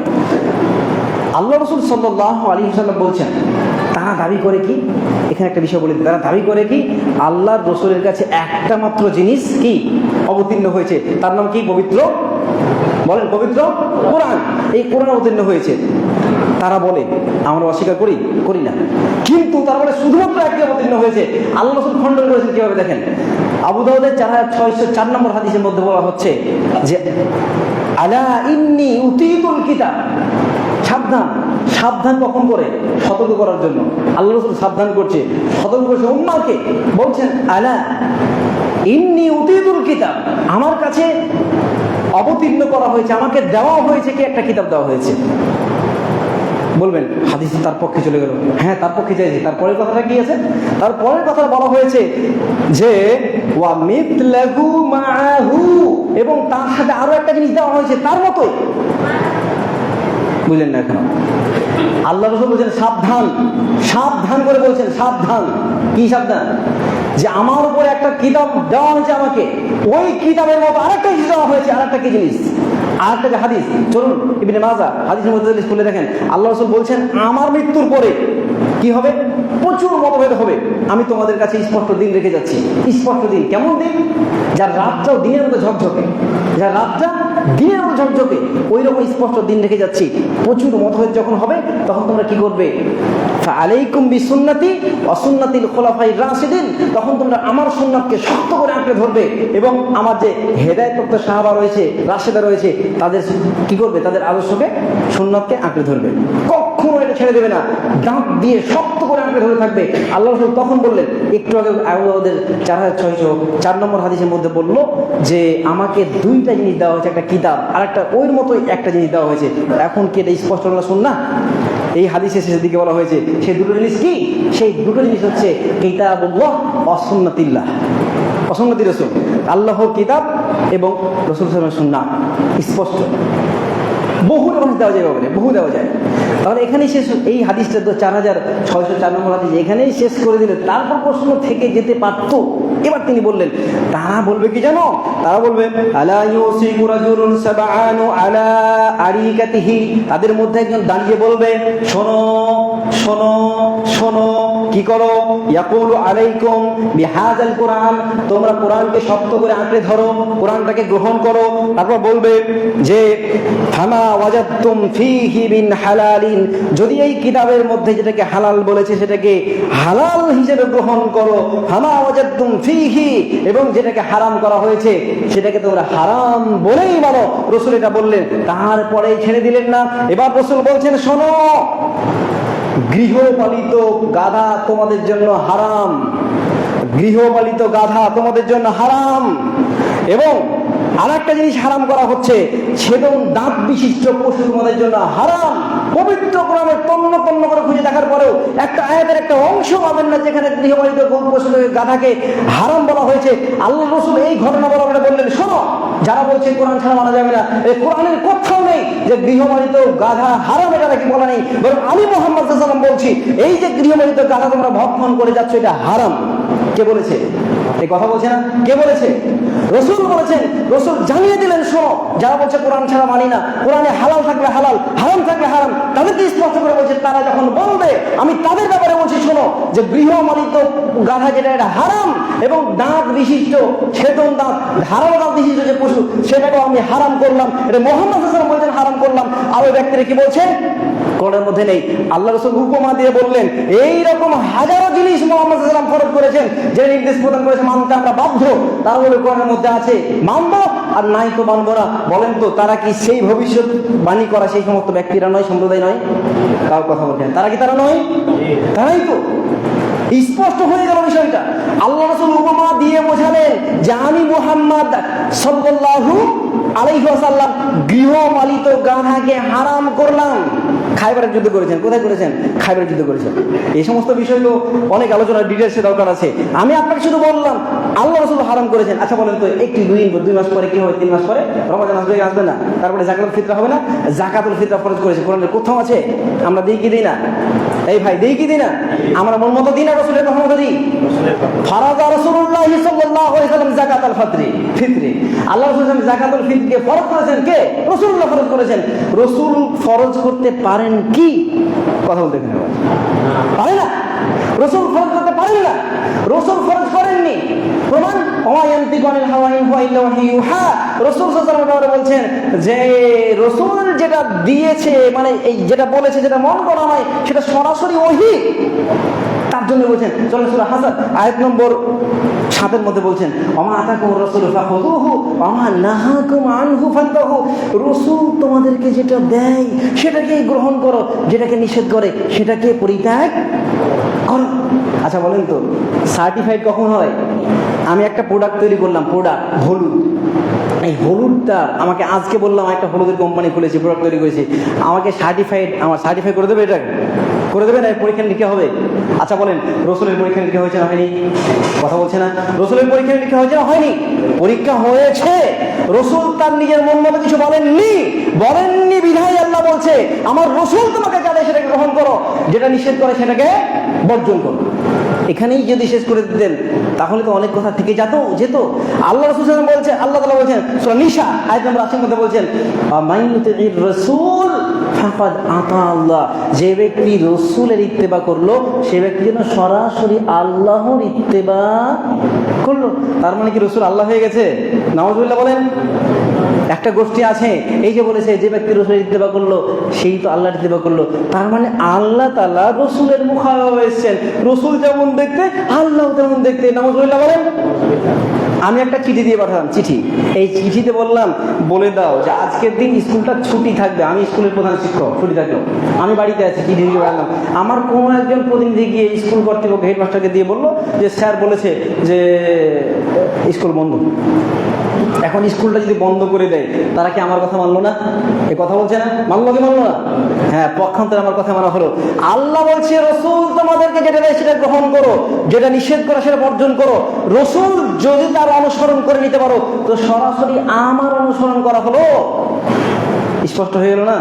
Speaker 1: আল্লাহ রাসূল সাল্লাল্লাহু আলাইহি ওয়াসাল্লাম বলছেন, তারা দাবি করে কি, এখানে একটা বিষয় বলে দিই, তারা দাবি করে কি আল্লাহর রাসূলের কাছে একটা মাত্র জিনিস কি অবতীর্ণ হয়েছে, তার নাম কি? পবিত্র, বলেন পবিত্র কোরআন। এই কোরআন অবতীর্ণ হয়েছে। তারা বলে আমরা অস্বীকার করি না, কিন্তু তারা বলে শুধুমাত্র একটি অবতীর্ণ হয়েছে। আল্লাহ রাসূল খণ্ডন করেছেন কিভাবে দেখেন। আবু দাউদের 4604 নম্বর হাদিসের মধ্যে বলা হচ্ছে যে আলা ইন্নী উতীতুল কিতাব, সাবধান কখন করে? সতর্ক করার জন্য আল্লাহ রাসূল সাবধান করছে, সতর্ক করছে উম্মাহকে, বলছেন আলা ইন্নী উতীতুল কিতাব, আমার কাছে অবতীর্ণ করা হয়েছে, আমাকে দেওয়া হয়েছে, কি একটা কিতাব দেওয়া হয়েছে। বলবেন হাদিস তার পক্ষে চলে গেল। হ্যাঁ, তার পক্ষে চাইছি। তারপরের কথাটা কি আছে? তারপরের কথা বলা হয়েছে যে ওয়া মিথলাহু মাআহু, এবং তার সাথে আরো একটা জিনিস দেওয়া হয়েছে তার মতোই। বুঝলেন না এখন? আল্লাহ রাসূল বলছেন সাবধান করে বলছেন, সাবধান। কি সাবধান? যে আমার উপরে একটা কিতাব দেওয়া হয়েছে, আমাকে ওই কিতাবের মতো আরেকটা জিনিস দেওয়া হয়েছে। আরেকটা কি জিনিস? আরেকটা হাদিস, চলুন ইবনে মাজাহ হাদিসের মধ্যে খুলে দেখেন। আল্লাহ রাসূল বলছেন আমার মৃত্যুর পরে কি হবে? প্রচুর মতভেদ হবে। আমি তোমাদের কাছে স্পষ্ট দিন রেখে যাচ্ছি। স্পষ্ট দিন কেমন দিন? যার রাতটাও দিনের মতো ঝকঝকে, যার রাতটা দিনের মতো ঝকঝকে, ওই রকম স্পষ্ট দিন রেখে যাচ্ছি। প্রচুর মতভেদ যখন হবে, তখন তোমরা কি করবে? ফাআলাইকুম বিসুন্নতি ওয়া সুন্নাতিল খুলাফাইর রাশিদিন, তখন তোমরা আমার সুন্নাতকে শক্ত করে আঁকড়ে ধরবে, এবং আমার যে হেদায়েতপ্রাপ্ত সাহাবা রয়েছে, রাশেদা রয়েছে, তাদের কি করবে? তাদের আদর্শকে, সুন্নাতকে আঁকড়ে ধরবে। কখনো এটা ছেড়ে দেবে না, দাঁত দিয়ে শক্ত করে আঁকড়ে ধরে থাকবে। আল্লাহ রাসূল তখন বললেন, একটু আগে আমাদের 4604 নম্বর হাদিসের মধ্যে বললো যে আমাকে 2টা জিনিস দেওয়া হয়েছে, একটা কিতাব আর একটা ওই মতোই একটা জিনিস দেওয়া হয়েছে। এখন কি এটা স্পষ্ট হলো? সুন্নাহ। এই হাদিসের শেষের দিকে বলা হয়েছে সেই 2টো জিনিস কি? সেই 2টো জিনিস হচ্ছে কিতাবুল্লাহ ওয়া সুন্নাতুল্লাহ। অসঙ্গতি রসুল, আল্লাহর কিতাব এবং রসুল সাল্লাল্লাহু সুন্নাহ স্পষ্ট। বহু রকম দেওয়া যায় ব্যাপারে, বহু দেওয়া যায়। তাহলে এখানেই শেষ, এই হাদিসটা তো 4604 নম্বর হাদিস, এখানেই শেষ করে দিলেন। তারপর প্রশ্ন থেকে যেতে পারত। এবার তিনি বললেন, তারা বলবে কি জানো? তারা বলবে আলা ইউসিকু রাজুলুন সাবআনু আলা আরিকাতিহি, তাদের মধ্যে একজন দাঁড়িয়ে বলবে, শোনো শোনো শোনো, কি করো? ইয়াকুলু আলাইকুম বিহাযাল কুরআন, তোমরা কোরআনকে শক্ত করে আঁকড়ে ধরো, কোরআনটাকে গ্রহণ করো। তারপর বলবে যে ফামা ওয়াজাদতুম ফীহি মিন হালালিন, যদি এই কিতাবের মধ্যে যেটাকে হালাল বলেছে সেটাকে হালাল হিসেবে গ্রহণ করো। ফামা ওয়াজাদতুম ফীহি, এবং যেটাকে হারাম করা হয়েছে সেটাকে তোমরা হারাম বলেই মানো। রাসূল এটা বললেন, তারপরেই ছেড়ে দিলেন না। এবার রাসূল বলছেন, শোনো, গৃহপালিত গাধা তোমাদের জন্য হারাম, গৃহপালিত গাধা তোমাদের জন্য হারাম। এবং আর একটা জিনিস হারাম করা হচ্ছে, ছেদন দাঁত বিশিষ্ট পশু তোমাদের জন্য হারাম। পবিত্র কোরআনের তন্ন তন্ন করে খুঁজে দেখার পরেও একটা আয়াতের একটা অংশ পাবেন না যেখানে গৃহপালিত পশু গাধাকে হারাম বলা হয়েছে। আল্লাহ রাসূল এই ঘটনা বলা বললেন, শোনো, যারা বলছে কোরআন ছাড়া মানা যাবে না, এই কোরআনের কোথাও নেই যে গৃহপালিত গাধা হারাম, এটা নাকি বলা নেই। বরং আমি মুহাম্মদ সাল্লাল্লাহু আলাইহি ওয়াসাল্লাম বলছি, এই যে গৃহপালিত গাধা তোমরা ভক্ষণ করে যাচ্ছ, এটা হারাম। কে বলেছে এই কথা? বলছে না, কে বলেছে? রাসূল বলেছেন। রাসূল জানিয়ে দিলেন, শোনো, যারা বলছে কোরআন ছাড়া মানি না, কোরআনে হালাল থাকবে হালাল, হারাম থাকবে হারাম, তাদেরকে স্পষ্ট করে বলছে, তারা যখন বলবে আমি তাদের ব্যাপারে বলছি, শোনো, যে গৃহপালিত গাধা যেটা এটা হারাম, এবং দাঁত বিশিষ্ট, ছেদন দাঁত, ধারালো দাঁত বিশিষ্ট যে পশু সেটাকেও আমি হারাম করলাম। এটা মুহাম্মদ সাল্লাল্লাহু আলাইহি ওয়াসাল্লাম বলছেন হারাম করলাম। আর ওই ব্যক্তিরা কি বলছে? কোরআনের মধ্যে নেই। আল্লাহ রাসূল উপমা দিয়ে বললেন, এইরকম হাজারো জিনিস মুহাম্মদ সাল্লাল্লাহু আলাইহি ওয়াসাল্লাম ফরজ করেছেন, যে নির্দেশ প্রদান করেছে মানতে আমরা বাধ্য, তার বলে কোরআনের মধ্যে আছে, মানবো আর নাই তো মানবো না। বলেন তো, তারা কি সেই ভবিষ্যৎ বাণী করা সেই সমস্ত ব্যক্তিরা নয়, সম্প্রদায় নয়? কার কথা বলছেন? তারা কি তারা নয়? তারাই তো। স্পষ্ট হয়ে গেল বিষয়টা। আল্লাহ রাসূল উপমা দিয়ে বোঝালেন যে আমি মুহাম্মদ সাল্লাল্লাহু আলাইহি ওয়াসাল্লাম গৃহপালিত গাধাকে হারাম করলাম। খাইবারের যুদ্ধ করেছেন। কোথায় করেছেন? খাইবারের যুদ্ধ করেছেন। এই সমস্ত বিষয় তো অনেক আলোচনার ডিটেলসে দরকার আছে। আমি আপনাকে শুধু বললাম আল্লাহ রাসূল হারাম করেছেন। আচ্ছা বলেন তো, একটি 2 মাস পরে কি হবে? 3 মাস পরে রমজান আসবে, আসবে না? তারপরে যাকাতুল ফিতরা হবে না? যাকাতুল ফিতরা ফরজ করেছে, কোরআনের কোথাও আছে? আমরা দিই কি দিই না? এই ভাই, দিই কি দিই না? আমরা মন মতো দিই না, রাসূলের কথা মতো দিই? ফারাজা রাসূলুল্লাহ সাল্লাল্লাহু আলাইহি ওয়াসাল্লাম যাকাতুল ফিতরি, আল্লাহ রাসূল যাকাতুল ফিতরকে ফরজ করেছেন। কে? রাসূলুল্লাহ ফরজ করেছেন। রাসূল ফরজ করতে পারেন কি? কথা বলতে এখানে পারে না। রাসূল ফরজ করতে পারেন না, রাসূল ফরজ করেননি। প্রমাণ ওয়ায়ান্তিকুনিল হাওয়া ইন হুয়া ইল্লা ওয়াহয়ুন ইউহা। রাসূল সাল্লাল্লাহু আলাইহি ওয়াসাল্লাম বলছেন যে রাসূল যেটা দিয়েছে, মানে এই যেটা বলেছে, যেটা মন করা নয়, সেটা সরাসরি ওহী। তার জন্য বলছেন, চলেন সূরা হাসার আয়াত নম্বর 7 মধ্যে বলছেন, ওমা আতাকুমুর রাসূলু ফাখুযুহু ওমা নাহাকুম আনহু ফান্তাহু। রাসূল তোমাদেরকে যেটা দেয় সেটাকেই গ্রহণ করো, যেটাকে নিষেধ করে সেটাকে পরিত্যাগ করো। আচ্ছা বলেন তো, সার্টিফাইড কখন হয়? আমি একটা প্রোডাক্ট তৈরি করলাম, প্রোডাক্ট হলুদ। এই হলুদটা আমাকে আজকে বললাম একটা হলুদের কোম্পানি খুলেছি, প্রোডাক্ট তৈরি করেছি, আমাকে আমার সার্টিফাই করে দেবে? এটা করে দেবে না? পরীক্ষা নিরীক্ষা হবে। আচ্ছা বলেন, রাসূলের পরীক্ষা নিরীক্ষা হয়েছে না হয়নি? কথা বলছে না? রাসূলের পরীক্ষা নিরীক্ষা হয়েছে না হয়নি? পরীক্ষা হয়েছে। রাসূল তার নিজের মন মতো কিছু বলেননি বিধায় আল্লাহ বলছে আমার রাসূল তোমাকে যা দেয় সেটাকে গ্রহণ করো, যেটা নিষেধ করে সেটাকে বর্জন করো। এখানেই যদি শেষ করে দিতেন তাহলে তো অনেক কথা থেকে যেত। আল্লাহ রাসূল বলছে, আল্লাহ তাআলা বলছেন সূরা নিসা আয়াত নম্বর 80 মধ্যে বলছেন, মাইয়ুতির রাসূল ফাকাদ আতা আল্লাহ। যে ব্যক্তি রাসূলের ইত্তেবা করলো সে ব্যক্তি যেন সরাসরি আল্লাহর ইত্তেবা করলো। তার মানে কি রাসূল আল্লাহ হয়ে গেছে? নাউযুবিল্লাহ বলেন। একটা গোষ্ঠী আছে এই যে বলেছে যে ব্যক্তি রাসূলের ইত্তেবা করলো সেই তো আল্লাহর ইত্তেবা করলো। তার মানে আল্লাহ তাআলা রাসূলের মুখাপেক্ষি হয়েছেন। রাসূল যেমন দেখতে আল্লাহ তেমন দেখতে। নাউযুবিল্লাহ বলেন। আমি একটা চিঠি দিয়ে পাঠালাম, চিঠি। এই চিঠিতে বললাম বলে দাও যে আজকের দিন স্কুলটা ছুটি থাকবে। আমি স্কুলের প্রধান শিক্ষক, ছুটি থাকলো, আমি বাড়িতে আছি, চিঠি দিয়ে পাঠালাম। আমার কোনো একজন প্রতিনিধি গিয়ে স্কুল কর্তৃপক্ষ হেডমাস্টারকে দিয়ে বললো যে স্যার বলেছে যে স্কুল বন্ধ। এখন স্কুলটা যদি বন্ধ করে দেয়, তারা কি আমার কথা মানলো না? এই কথা বলছে না? মানলো কি মানলো না? হ্যাঁ, পক্ষান্তরে আমার কথা মানা হলো। আল্লাহ বলছে রাসূল তোমাদেরকে যেটা দেয় সেটা গ্রহণ করো, যেটা নিষেধ করা সেটা বর্জন করো। রাসূল যদি তার অনুসরণ করে নিতে পারো, তো সরাসরি আমার অনুসরণ করা হলো। স্পষ্ট হয়ে গেল না?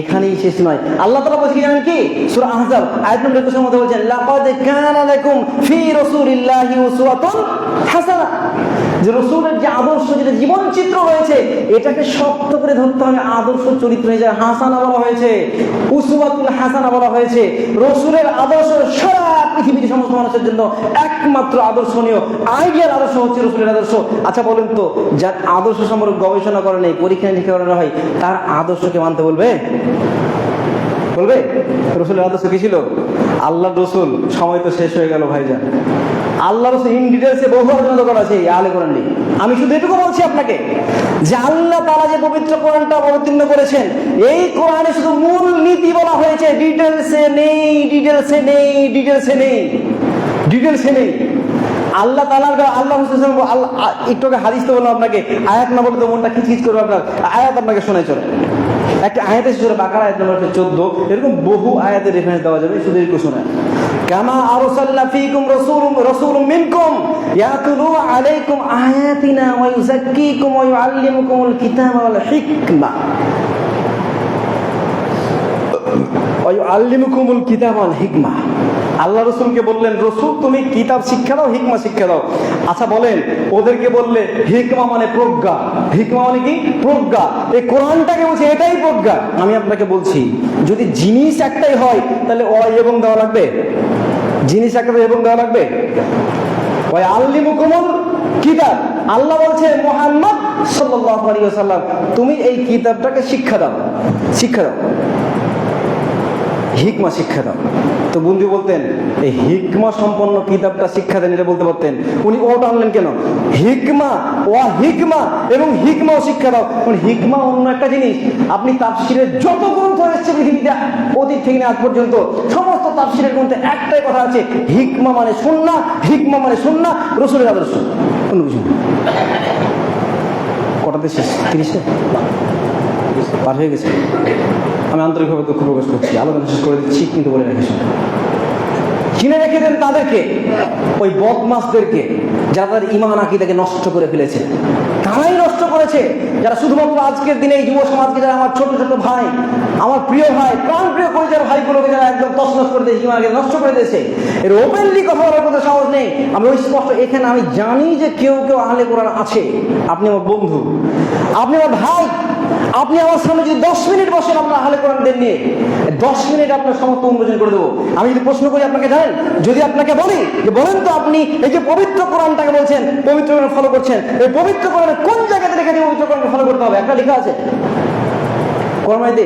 Speaker 1: এখানেই শেষ নয়, আল্লাহ তাআলা বলছেন কি জানেন কি? সূরা আহজাব আয়াত নম্বর 21 এর মধ্যে বলছেন, লাকাদ কানা লাকুম ফি রাসূলিল্লাহি উসওয়াতুন হাসানাহ, যে রাসূলের যে আদর্শ, যেটা জীবন চিত্র রয়েছে, এটাকে শক্ত করে ধরতে হবে। আদর্শ চরিত্র হিসেবে হাসানা বলা হয়েছে, উসওয়াতুল হাসানা বলা হয়েছে। রাসূলের আদর্শ সারা পৃথিবীর সমস্ত মানুষের জন্য একমাত্র আদর্শনীয় আইডিয়াল আদর্শ হচ্ছে রাসূলের আদর্শ। আচ্ছা বলেন তো, যার আদর্শ সম্পর্কে গবেষণা করে নেই, পরীক্ষা নিরীক্ষা করা হয়, তার আদর্শকে মানতে বলবে? বলবে? রাসূলের আদর্শ কি ছিল? আল্লাহ রসুল, সময় তো শেষ হয়ে গেল ভাইজান, আল্লাহ রসুল ইন ডিটেলসে বহু আলোচনা করা আছে আলে কোরআন নিয়ে। আমি শুধু এটুকু বলছি আপনাকে যে আল্লাহ তাআলা যে পবিত্র কোরআনটা অবতীর্ণ করেছেন, এই কোরআনে শুধু মূল নীতি বলা হয়েছে, ডিটেলসে নেই, ডিটেলসে নেই, ডিটেলসে নেই, ডিটেলসে নেই। আল্লাহ তাআলার আল্লাহ একটু আগে হাদিস তো বললাম আপনাকে, আয়াত না বলতে মনটা খিচখিচ করবে আপনার। আয়াত আপনাকে শোনাই চলে, একটা আয়াত এসে সূরা বাকারা আয়াত নম্বর 14, এরকম বহু আয়াতের রেফারেন্স দেওয়া যাবে, শুধু একটু শোনেন। কামা আরসালনা ফীকুম রাসূলুম মিনকুম ইয়াতলু আলাইকুম আয়াতিনা ওয়া ইউযাক্কিকুম ওয়া ইউআল্লিমুকুমুল কিতাবা ওয়াল হিকমা ওয়া ইউআল্লিমুকুমুল কিতাবা ওয়াল হিকমা। আল্লাহ রসুলকে বললেন, রসুল তুমি কিতাব শিক্ষা দাও, হিকমা শিক্ষা দাও। আচ্ছা বলেন, ওদেরকে বললে হিকমা মানে প্রজ্ঞা, হিকমা মানে কি? প্রজ্ঞা। এই কোরআনটাকে বলছে এটাই প্রজ্ঞা। আমি আপনাকে বলছি, যদি জিনিস একটাই হয় তাহলে অ এবং দেওয়া লাগবে? জিনিস একটা এবং দেওয়া লাগবে? ওই আল্লিমুকুমুল কিতাব, আল্লাহ বলছে মুহাম্মদ সাল্লাল্লাহু আলাইহি ওয়াসাল্লাম তুমি এই কিতাবটাকে শিক্ষা দাও, শিক্ষা দাও, হিকমা শিক্ষা দাও। তো বন্ধু বলতেন এই হিকমা সম্পন্ন কিতাবটা শিক্ষা দেন, এটা বলতে পারতেন। উনি ওটা আনলেন কেন? হিকমা, ও হিকমা এবং হিকমাও শিক্ষা দাও। হিকমা অন্য একটা জিনিস। আপনি তাফসিরের যত গ্রন্থ এসেছে পৃথিবীতে অতীত থেকে আজ পর্যন্ত, সমস্ত তাফসিরের গ্রন্থে একটাই কথা আছে, হিকমা মানে সুন্নাহ, হিকমা মানে সুন্নাহ, রাসূলের আদর্শ, অন্য কিছু না। কটাতে শেষ? 30-এ পার হয়ে গেছে। আমি আন্তরিকভাবে দুঃখ প্রকাশ করছি, আলোচনা শেষ করে দিচ্ছি, কিন্তু বলে রেখে কিনে রেখে দেন তাদেরকে, ওই বদমাসদেরকে, যারা তাদের ঈমান আকীদাকে নষ্ট করে ফেলেছে। তারাই নষ্ট করেছে, যারা শুধুমাত্র আজকের দিনে এই যুব সমাজকে, যারা আমার ছোট ছোট ভাই, আমার প্রিয় ভাই, প্রাণ প্রিয় পরিচয় ভাইগুলোকে যারা একদম তছনছ করে দিয়েছে, ঈমানকে নষ্ট করে দিয়েছে। এর ওপেনলি কথা বলার কথা সাহস নেই। আমি ওই স্পষ্ট এখানে আমি জানি যে কেউ কেউ আহলে কোরআন আছে। আপনি আমার বন্ধু, আপনি আমার ভাই, আপনি আমার সামনে যদি 10 মিনিট বসেন আপনার আহলে কোরআনদের নিয়ে, 10 মিনিট আপনার সমস্ত উন্মোচন করে দেবো। আমি যদি প্রশ্ন করি আপনাকে, জানেন, যদি আপনাকে বলি যে বলেন তো আপনি এই যে পবিত্র কোরআনটাকে বলছেন পবিত্র কোরআন ফলো করছেন, এই পবিত্র কোরআনে কোন জায়গাতে লেখা আছে পবিত্র কোরআন ফলো করতে হবে? একটা লেখা আছে কোরআনে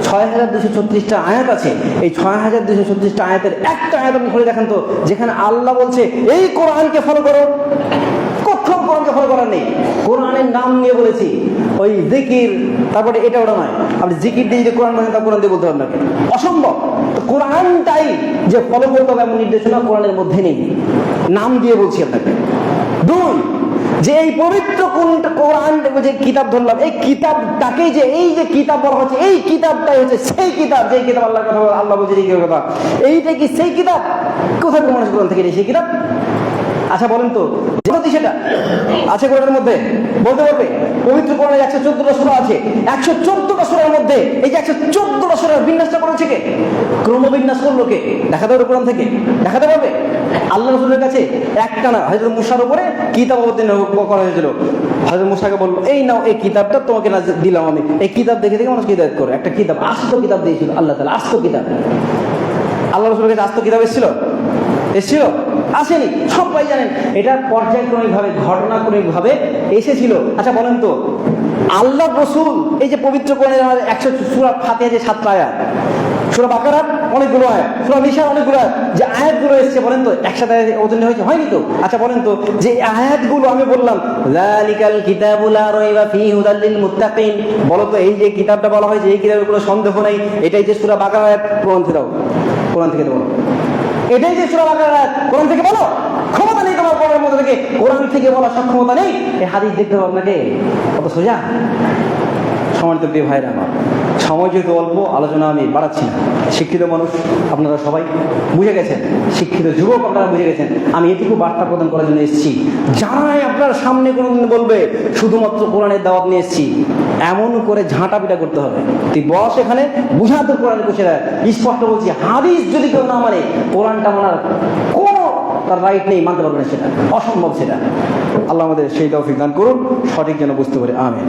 Speaker 1: ৬,২৩৬টা আয়াত আছে। এই ৬,২৩৬টা আয়াতের একটা আয়াত আপনি খুলে দেখেন তো, যেখানে আল্লাহ বলছে এই কোরআনকে ফলো করো। কোথাও কোরআনকে ফলো করার নেই। কোরআনের নাম নিয়ে বলেছি, ওই জিকির, তারপরে এটা ওটা নয়। আপনি জিকির দিয়ে যদি কোরআন বলেন, তা কোরআন দিয়ে বলতে হবে আপনাকে, অসম্ভব। তো কোরআনটাই যে ফলো করতে হবে এমন নির্দেশনা কোরআনের মধ্যে নেই, নাম দিয়ে বলছি আপনাকে। 2, যে এই পবিত্র কোরআন যে কিতাব ধরলাম, এই কিতাবটাকে যে এই যে কিতাব বলা হচ্ছে, এই কিতাবটাই হচ্ছে সেই কিতাব, যে কিতাব আল্লাহর কথা আল্লাহ বলছে এই কথা, এইটা কি সেই কিতাব? কোথায় মানুষ কোরআন থেকে সেই কিতাব? আচ্ছা বলেন তো, সেটা আছে কোরআনের মধ্যে? বলতে পারবে? পবিত্র কোরআনে 114টা সূরা আছে। 114টা সূরার মধ্যে এই যে 114টা সূরার বিন্যাসটা করেছে কে? ক্রমবিন্যাস করলো কে? দেখাতে পারবে কোরআন থেকে? দেখাতে পারবে? আল্লাহ রাসূলের কাছে একটা না, হযরত মুসার উপরে কিতাব অবতীর্ণ করা হয়েছিল। হযরত মুসাকে বলল, এই নাও এই কিতাবটা তোমাকে দিলাম আমি, এই কিতাব দেখে দেখে মানুষ হিদায়াত করে। একটা কিতাব, আস্ত কিতাব দিয়েছিল আল্লাহ তাআলা, আস্ত কিতাব। আল্লাহ রাসূলের কাছে আস্ত কিতাব এসেছিল? এসেছিল? আসেনি। সবাই জানেন এটা পর্যায়ক্রমিকভাবে, ঘটনাক্রমিকভাবে এসেছিল। আচ্ছা বলেন তো, আল্লাহ রাসূল এই যে পবিত্র কোরআনের 100 সূরা ফাতিহা যে 7টা আয়াত, সূরা বাকারার অনেকগুলো আয়াত, সূরা নিসার অনেকগুলো আয়াত, যে আয়াতগুলো এসেছে বলেন তো একসাথে অবতীর্ণ হয়েছে? হয়নি তো। আচ্ছা বলেন তো, যে আয়াতগুলো আমি বললাম যালিকাল কিতাবু লা রাইবা ফীহি হুদাল লিল মুত্তাকিন, বলো তো এই যে কিতাবটা বলা হয়েছে, এই কিতাবের কোনো সন্দেহ নেই, এটাই যে সূরা বাকারার আয়াত, কোরআন থেকে দাও, কোরআন থেকে বলো। এটাই যে সূরা বাকারার আয়াত, কোরআন থেকে বলো। ক্ষমতা নেই তোমার কোরআনের মধ্যে সক্ষমতা থেকে, কোরআন থেকে বলার সক্ষমতা নেই, এই হাদিস দেখতে হবে আপনাকে? কত সোজা। সম্মানিত প্রিয় ভাইরা আমার, সময় যেহেতু অল্প, আলোচনা আমি বাড়াচ্ছি না। শিক্ষিত মানুষ আপনারা সবাই বুঝে গেছেন, শিক্ষিত যুবক আপনারা বুঝে গেছেন। আমি এটুকু বার্তা প্রদান করার জন্য এসেছি, যারাই আপনার সামনে কোনোদিন বলবে শুধুমাত্র কোরআনের দাওয়াত নিয়ে এসেছি, এমন করে ঝাঁটা পিটা করতে হবে। তুই বস এখানে, বুঝা তোর কোরআন কোষে স্পষ্ট বলছি, হাদিস যদি কেউ না মানে, কোরআনটা মানার কোনো তার রাইট নেই, মানতে পারবে না, সেটা অসম্ভব। সেটা আল্লাহ আমাদের সেই তৌফিক দান করুন, সঠিক যেন বুঝতে পারে। আমিন।